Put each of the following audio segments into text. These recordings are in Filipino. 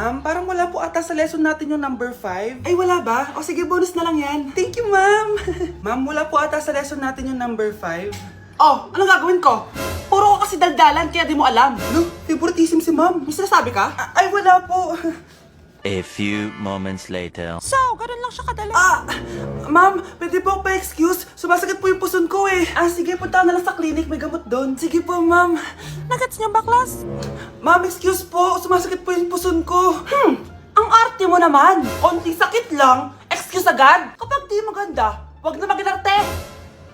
Ma'am, parang wala po ata sa lesson natin yung number 5. Ay, wala ba? O sige, bonus na lang yan. Thank you, ma'am. Ma'am, wala po ata sa lesson natin yung number 5. Oh, anong gagawin ko? Puro ko kasi daldalan kaya di mo alam. No, favoritism si ma'am. May sinasabi ka? Ay, wala po. A few moments later. So, ganun lang siya kadali. Ma'am, pwede po ako pa-excuse? Sumasakit po yung puson ko eh. Sige, punta na lang sa clinic. May gamot doon. Sige po, ma'am. Nagets niyo baklas? Ma'am, excuse po. Sumasakit po yung puson ko. Ang arte mo naman. Konting sakit lang, excuse agad. Kapag di maganda, wag na mag-inarte.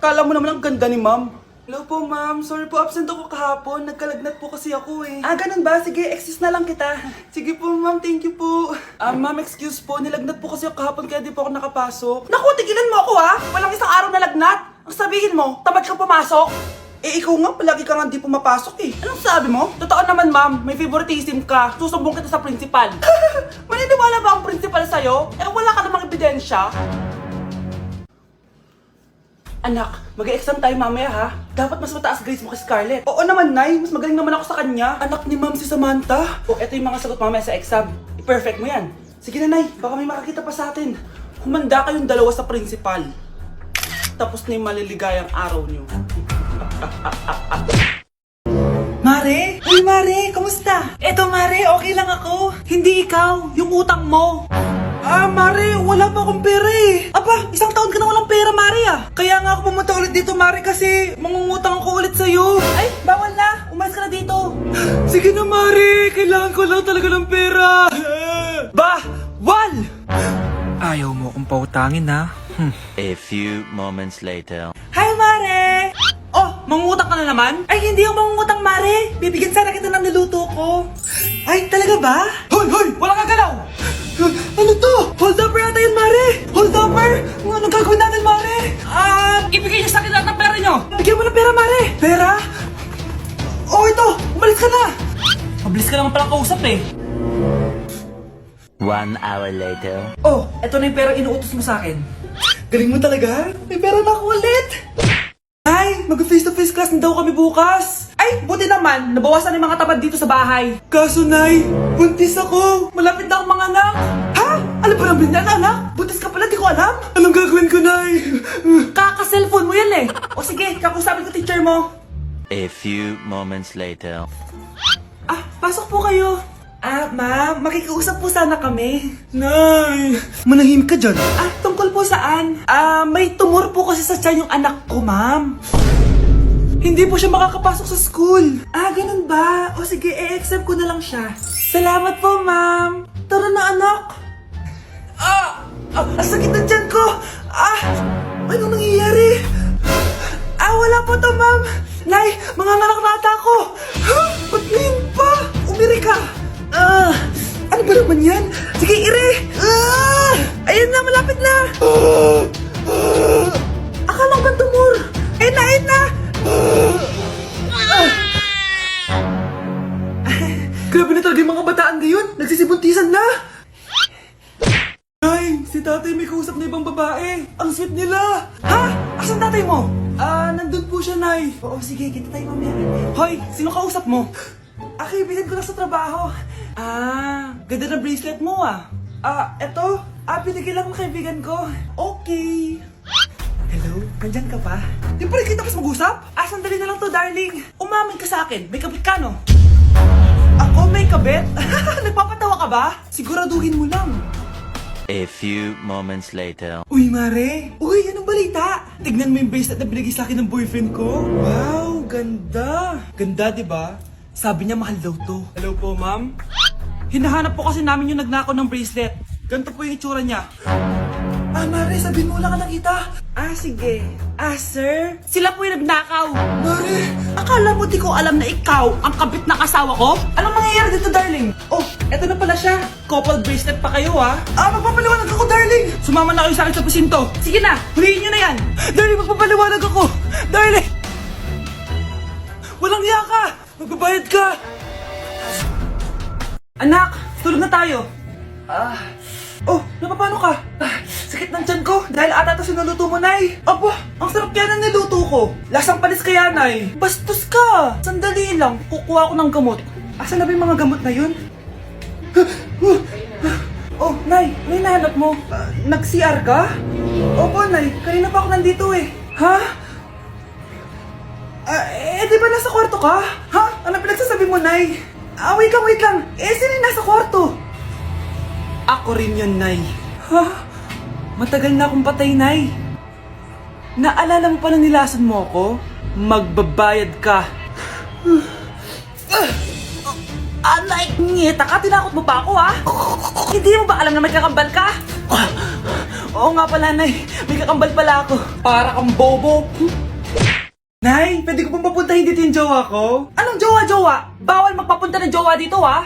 Kala mo naman ang ganda ni ma'am. Hello po, ma'am. Sorry po, absent ako kahapon. Nagkalagnat po kasi ako eh. Ganun ba? Sige, excuse na lang kita. Sige po, ma'am. Thank you po. Ma'am, excuse po. Nilagnat po kasi ako kahapon kaya di po ako nakapasok. Naku, tigilan mo ako ha. Walang isang araw na lagnat. Ang sabihin mo, tamad ka pumasok. Ikaw nga, palagi ka nga di pumapasok eh. Anong sabi mo? Totoo naman ma'am, may favoritism ka. Susumbong kita sa principal. Maniniwala ba ang principal sa'yo? Wala ka namang ebidensya. Anak, mag-exam tayo mamaya ha. Dapat mas mataas grades mo kay Scarlett. Oo naman, Nay. Mas magaling naman ako sa kanya. Anak ni ma'am si Samantha. Eto yung mga sagot mamaya sa exam. I-perfect mo yan. Sige na, Nay. Baka may makakita pa sa atin. Humanda kayong dalawa sa principal. Tapos na yung maliligayang araw niyo. Mare? Uy Mare, kamusta? Eto Mare, okay lang ako. Hindi ikaw, yung utang mo. Mare, wala pa akong pera eh. Aba, isang taon ka na walang pera Mare ah. Kaya nga ako pumunta ulit dito, Mare, kasi mangungutang ako ulit sa'yo. Ay, bawal na. Umalis ka na dito. Sige na, Mare. Kailangan ko lang talaga ng pera. Wal! Ayaw mo akong pautangin ha? A few moments later. Hi Mare! Oh, mangungutang ka na naman? Ay, hindi ako mangungutang Mare. Bibigyan sana kita ng niluto ko. Ay, talaga ba? Hoy! Wala kang galaw! Ano to? Hold up yata yun, Mare! Hold upper! Anong gagawin natin, Mare? Ibigay niyo sa akin lahat ng pera niyo. Bigyan mo ng pera, Mare! Pera? Oh, ito! Umalis ka na! Mabilis ka naman palang kausap eh. 1 hour later. Oh, eto na yung pera inuutos mo sa akin. Galing mo talaga? May pera na ako ulit! Ay, mag-face-to-face class na daw kami bukas! Ay, buti naman, nabawasan yung mga tabad dito sa bahay. Kaso, Nay, buntis ako! Malapit na akong mga anak. Ha? Alam ba ng bindan, anak? Buntis ka pala, di ko alam. Anong gagawin ko, Nay? Kaka-cellphone mo yan eh. O sige, kakusapin ko teacher mo. A few moments later. Pasok po kayo. Ma'am, makikiusap po sana kami. Nay! Manahim ka dyan! Tungkol po saan? May tumor po kasi sa tiyan yung anak ko, ma'am. Hindi po siya makakapasok sa school! Ganun ba? O sige, i-accept ko na lang siya. Salamat po, ma'am. Tara na, anak. Ang sakit ng tiyan ko! Anong nangyayari? Wala po to, ma'am! Nay, mga nata ko! Ba't ngayon pa? Umiri ka! Ano ba naman yan? Sige, ire! Ayun na, malapit na! Akala ko tumor. Ayun na! Grabe na talaga yung mga bataan ngayon! Nagsisibuntisan na! Ay, si tatay may kausap na ibang babae! Ang sweet nila! Ha? Asan tatay mo? Nandun po siya, Nay! Oo, sige, kita tayo mamaya. Hoy, sino kausap mo? Kaibigan ko lang sa trabaho. Ganda na bracelet mo Eto. Binigay lang ng kaibigan ko. Okay. Hello? Nandyan ka pa? Di pa rin kita mas mag-usap? Sandali na lang to, darling. Umamin ka sa akin. May kabit ka, no? Ako may kabit? Nagpapatawa ka ba? Siguraduhin mo lang. A few moments later. Uy, Mare! Uy, anong balita? Tignan mo yung bracelet na binigay sa akin ng boyfriend ko. Wow, ganda! Ganda, di ba? Sabi niya mahal daw to. Hello po, ma'am? Hinahanap po kasi namin yung nagnakaw ng bracelet. Ganito po yung itsura niya. Mare, sabihin mo lang ka nakita. Sige. Sir? Sila po yung nagnakaw. Mare! Akala mo di ko alam na ikaw ang kabit na kasawa ko? Anong mangyayari dito, darling? Oh, eto na pala siya. Couple bracelet pa kayo, ha? Magpapaliwanag ako, darling! Sumama na kayo sa akin sa presinto. Sige na, huliin nyo na yan. Darling, magpapaliwanag ako! Darling! Walang hiya ka! Magbabayad ka! Anak, tulog na tayo. Napapano ka? Sakit ng tiyan ko dahil ata ito sinuluto mo, Nay. Aba, ang sarap kaya ng niluto ko. Lasang panis kaya, Nay. Bastos ka! Sandali lang, kukuha ko ng gamot. Asan na ba yung mga gamot na yun? Nay, ano hinahanap mo? Nag-CR ka? Opo, Nay. Kanina pa ako nandito eh. Ha? Di ba nasa kwarto ka? Ha? Ano pinagsasabi mo, Nay? Wait lang. Sino yung nasa kwarto? Ako rin yun, Nay. Ha? Matagal na akong patay, Nay. Naalala mo pa na nilason mo ako? Magbabayad ka. Nay, ngita ka, tinakot mo pa ako, ha? Hindi mo ba alam na may kakambal ka? Oo nga pala, Nay. May kakambal pala ako. Para kang bobo. Nay, pwede ko pong papuntahin dito yung jowa ko? Anong jowa? Bawal magpapunta ng jowa dito, ha?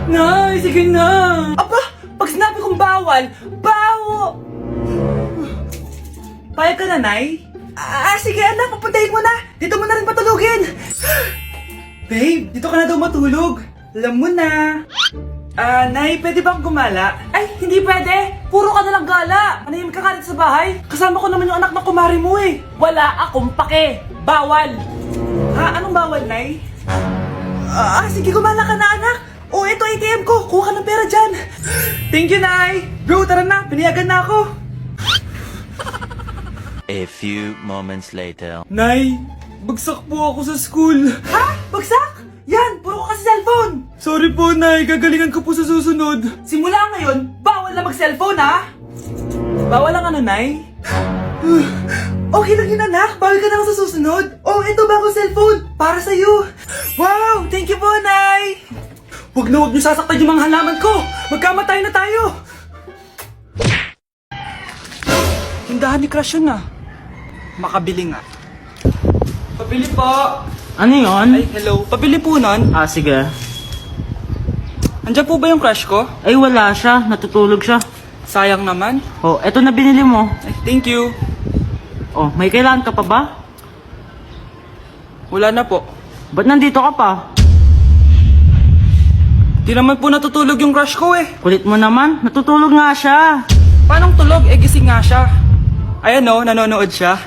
Nay, sige na. Aba, pag sinabi kong bawal, bawo! Payag ka na, Nay? Sige anak, papuntahin mo na. Dito mo na rin patulugin. Babe, dito ka na daw matulog. Alam mo na. Nay, pwede bang gumala? Ay, hindi pwede. Puro ka nalang gala. Manahimik ka dito sa bahay. Kasama ko naman yung anak ng kumari mo eh. Wala akong pake. Bawal. Ha? Anong bawal, Nay? Sige, gumala ka na, anak. Ito ATM ko. Kuha ka ng pera dyan. Thank you, Nay. Bro, tara na. Piniyagan na ako. A few moments later. Nay, bagsak po ako sa school. Ha? Bagsak? Yan, puro ka kasi cellphone. Sorry po, Nay. Gagalingan ko po sa susunod. Simula ngayon, bawal na mag-cellphone, ha? Bawal lang ano, Nay? Okay lang yun, anak. Bawal ka na sa susunod. Ito bagong cellphone. Para sa'yo. Wow, thank you po, Nay. Huwag niyo sasaktan yung mga halaman ko. Magkamatay na tayo. Tindahan ni Crush yun, ah. Makabili nga. Pabili po. Ano yun? Ay, hello. Pabili po nun. Sige. Andiyan po ba yung crush ko? Ay, wala siya. Natutulog siya. Sayang naman. Eto na binili mo. Ay, thank you. May kailangan ka pa ba? Wala na po. Ba't nandito ka pa? Di naman po natutulog yung crush ko eh. Kulit mo naman. Natutulog nga siya. Paanong tulog? Gising nga siya. Ayan o, nanonood siya.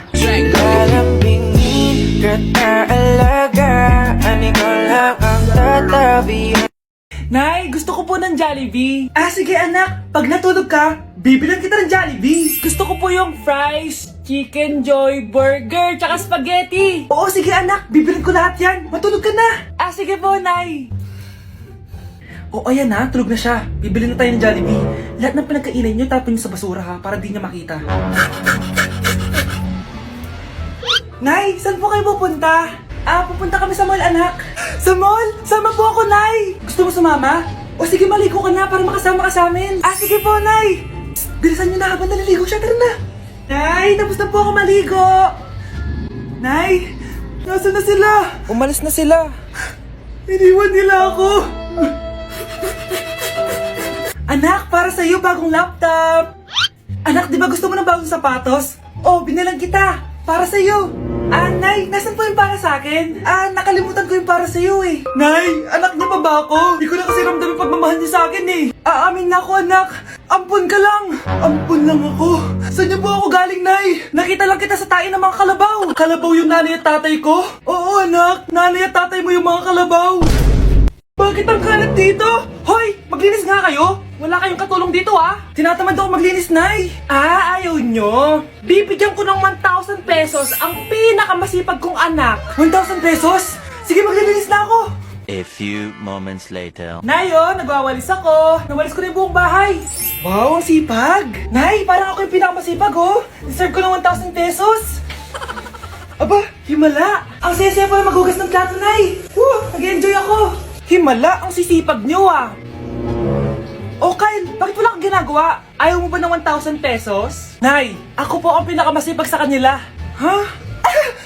Nay, gusto ko po ng Jollibee. Sige anak, pag natulog ka, bibilan kita ng Jollibee. Gusto ko po yung fries, chicken joy, burger, tsaka spaghetti. Oo, sige anak, bibilan ko lahat yan. Matulog ka na. Sige po, Nay. Ayan na, tulog na siya. Bibili na tayo ng Jollibee. Lahat ng pinagkainan niyo, tapon niyo sa basura ha, para di niya makita. Nay, saan po kayo pupunta? Pupunta kami sa mall, anak. Sa mall? Sama po ako, Nay. Gusto mo sumama? Sige, maligo ka na para makasama ka sa amin. Sige po, Nay. Psst, bilisan niyo na habang naliligo siya. Tara na. Nay, tapos na po ako maligo. Nay, nasaan na sila? Umalis na sila. Iniwan nila ako. Anak, para sa'yo, bagong laptop. Anak, di ba gusto mo ng bagong sapatos? Binalang kita. Para sa'yo. Nay, nasan po yung para sa akin? Nakalimutan ko yung para sa'yo eh. Nay, anak niya pa ba ako? Di ko na kasi ramdam yung pagmamahal niya sa akin eh. Aamin na ako, anak. Ampun ka lang. Ampun lang ako. Saan niyo po ako galing, Nay? Nakita lang kita sa tae ng mga kalabaw. Kalabaw yung nanay at tatay ko? Oo, anak. Nanay at tatay mo yung mga kalabaw. Bakit ang kalat dito? Hoy, maglinis nga kayo. Wala kayong katulong dito Tinatamad ako maglinis, Nay. Ayaw nyo. Bibigyan ko ng 1,000 pesos ang pinakamasipag kong anak. 1,000 pesos? Sige, maglilinis na ako. A few moments later. Nay, nagwawalis ako. Nawalis ko na yung buong bahay. Wow, ang sipag. Nay, parang ako yung pinakamasipag, Deserve ko ng 1,000 pesos. Aba, himala. Ang saya-saya pala maghugas ng plato, Nay. Nag-enjoy ako. Himala, ang sisipag nyo, Kyle, bakit wala kang ginagawa? Ayaw mo ba ng 1,000 pesos? Nay, ako po ang pinakamasipag sa kanila. Ha?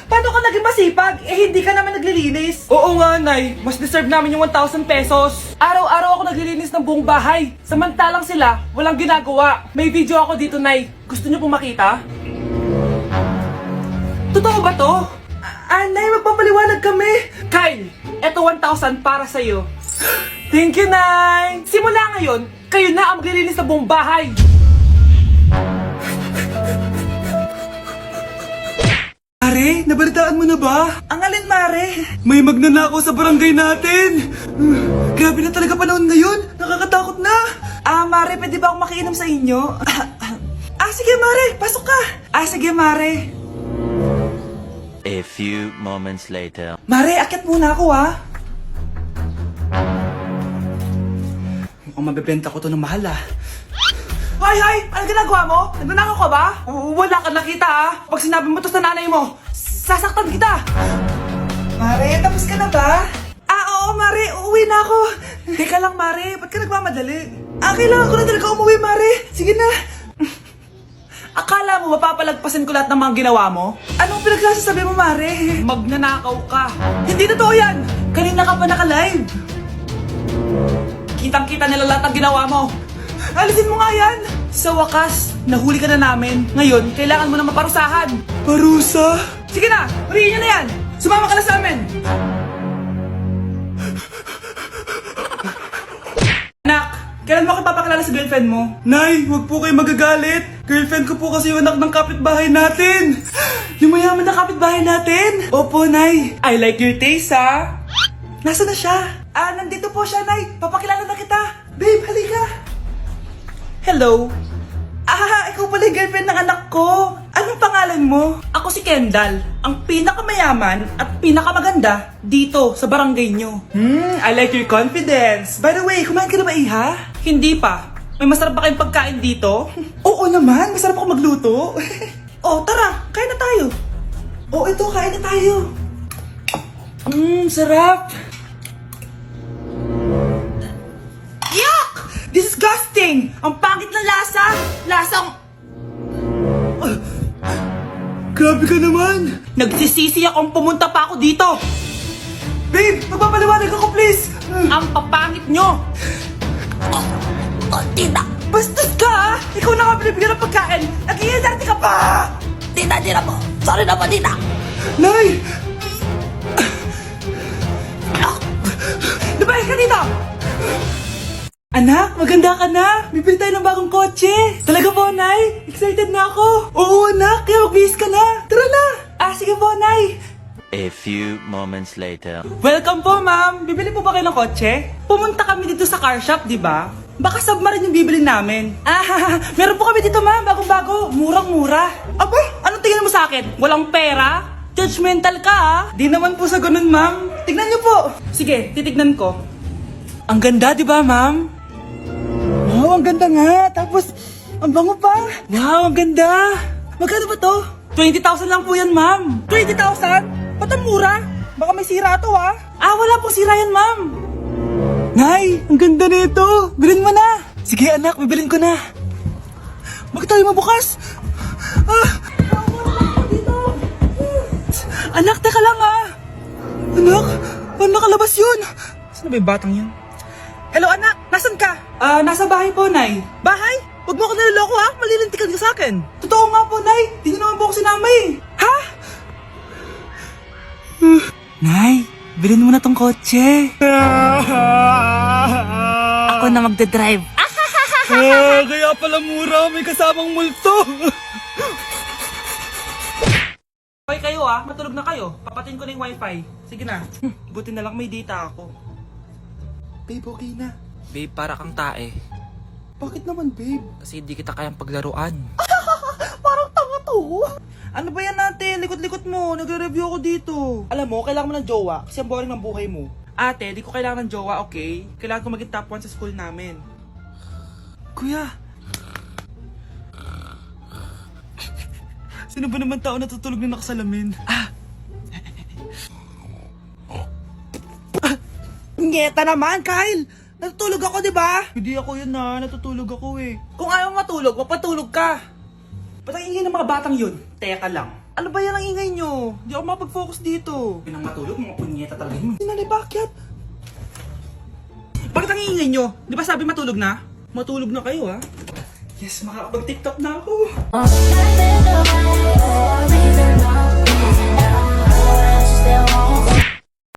Paano ka naging masipag? Hindi ka naman naglilinis. Oo nga, Nay. Mas deserve namin yung 1,000 pesos. Araw-araw ako naglilinis ng buong bahay. Samantalang sila, walang ginagawa. May video ako dito, Nay. Gusto niyo pong makita? Totoo ba to? Nay, magpapaliwanag kami. Kyle, eto 1,000 para sa'yo. Thank you, Nay. Simula ngayon, kayo na ang maglilinis sa buong bahay. Mare, nabalitaan mo na ba? Ang alin, Mare? May magnanakaw sa barangay natin. Grabe na talaga panahon ngayon. Nakakatakot na. Mare, Mare, pwede ba akong makiinom sa inyo? Sige, Mare. Pasok ka. Sige, Mare. A few moments later. Mare, akyat muna ako, ha? Mukhang mabibenta ko to ng mahal, ah. Hoy! Ano ginagawa mo? Nagnanakaw ka ba? Wala ka nakita, ha? Pag sinabi mo to sa nanay mo, sasaktan kita! Mare, tapos ka na ba? Oo, Mare. Uuwi na ako. Teka lang, Mare. Ba't ka nagmamadali? Kailangan ko na talaga umuwi, Mare. Sige na. Akala mo mapapalagpasin ko lahat ng mga ginawa mo? Anong pinagsasabi mo, Mare? Magnanakaw ka. Hindi totoo yan. Kanina ka pa naka-live. Kitang-kita nila lahat ng ginawa mo. Alisin mo nga yan. Sa wakas, nahuli ka na namin. Ngayon, kailangan mo na maparusahan. Parusa? Sige na, huliin niyo na yan. Sumama ka na sa amin. Anak, kailan mo ako papakilala sa girlfriend mo? Nay, huwag po kayo magagalit. Girlfriend ko po kasi yung anak ng kapitbahay natin. Yung mayaman na kapitbahay natin. Opo, Nay. I like your taste, ha? Nasaan na siya? Nandito po siya, Nay. Papakilala na kita. Babe, halika. Hello. Ikaw pala yung girlfriend ng anak ko. Anong pangalan mo? Ako si Kendall, ang pinakamayaman at pinakamaganda dito sa barangay nyo. I like your confidence. By the way, kumain ka na ba, Iha? Hindi pa. May masarap ba kayong pagkain dito? Oo naman, masarap ako magluto. Tara, kain na tayo. Ito, kain na tayo. Sarap. Yuck! Disgusting! Ang pangit na lasa! Lasang... Grabe ka naman! Nagsisisi akong pumunta pa ako dito! Babe, magpapaliwanag ako please! Ang papangit nyo! Tita! Bastos ka ha! Ikaw na nga binibigyan ng pagkain! Nag-iinarte ka pa! Tita, po! Sorry na po, tita! Nay! Lumayas ka dito! Anak, maganda ka na. Bibili tayo ng bagong kotse. Talaga po, Nay? Excited na ako. Oo, anak. Kaya magbihis ka na. Tara na. Sige po, Nay. A few moments later. Welcome po, ma'am. Bibili po ba kayo ng kotse? Pumunta kami dito sa car shop, di ba? Baka submarine yung bibili namin. Meron po kami dito, ma'am. Bagong-bago. Murang-mura. Aba, anong tingin mo sa akin? Walang pera? Judgmental ka, ha? Di naman po sa ganun, ma'am. Tignan niyo po. Sige, titignan ko. Ang ganda, di ba, ma'am? Wow, ang ganda nga. Tapos, ang bango pa. Wow, ang ganda. Magkano ba to? 20,000 lang po yan, ma'am. 20,000? Ba't ang mura? Baka may sira to, ha? Wala pong sira yan, ma'am. Nay, ang ganda nito. Bilhin mo na. Sige, anak, bibilin ko na. Bakit tayo mabukas? Anak, teka lang, ha? Anak, paano nakalabas yun? Saan ba yung batang yun? Hello, anak! Nasaan ka? Nasa bahay po, Nay. Bahay? Huwag mo ako niloloko, ha? Malilintikan ka sa akin. Totoo nga po, Nay. Di niyo naman po ako sinama, eh. Ha? Nay, bilhin mo na tong kotse. Ako na magdadrive. Kaya pala mura. May kasamang multo. Hoy kayo, matulog na kayo. Papatin ko na yung wifi. Sige na. Buti na lang may data ako. Babe, okay na. Babe, para kang tae. Bakit naman, babe? Kasi hindi kita kayang paglaruan. Parang tanga to. Ano ba yan natin? Likot-likot mo. Nagre-review ako dito. Alam mo, kailangan mo ng jowa kasi ang boring ng buhay mo. Ate, di ko kailangan ng jowa, okay? Kailangan ko maging top 1 sa school namin. Kuya! Sino ba naman tao natutulog na nakasalamin? Ngeta naman, Kyle! Natutulog ako, di ba? Hindi ako yun natutulog ako eh. Kung ayaw matulog, mapatulog ka. Ba't ang ingay ng mga batang yun? Teka lang. Ano ba yan ang ingay nyo? Hindi ako mapag-focus dito. Yun ang matulog, mga punyeta talaga yun. Sinanay, bakit? Bakit ang ingay nyo? Di ba sabi matulog na? Matulog na kayo, ha? Yes, makakapag-tiktok na ako.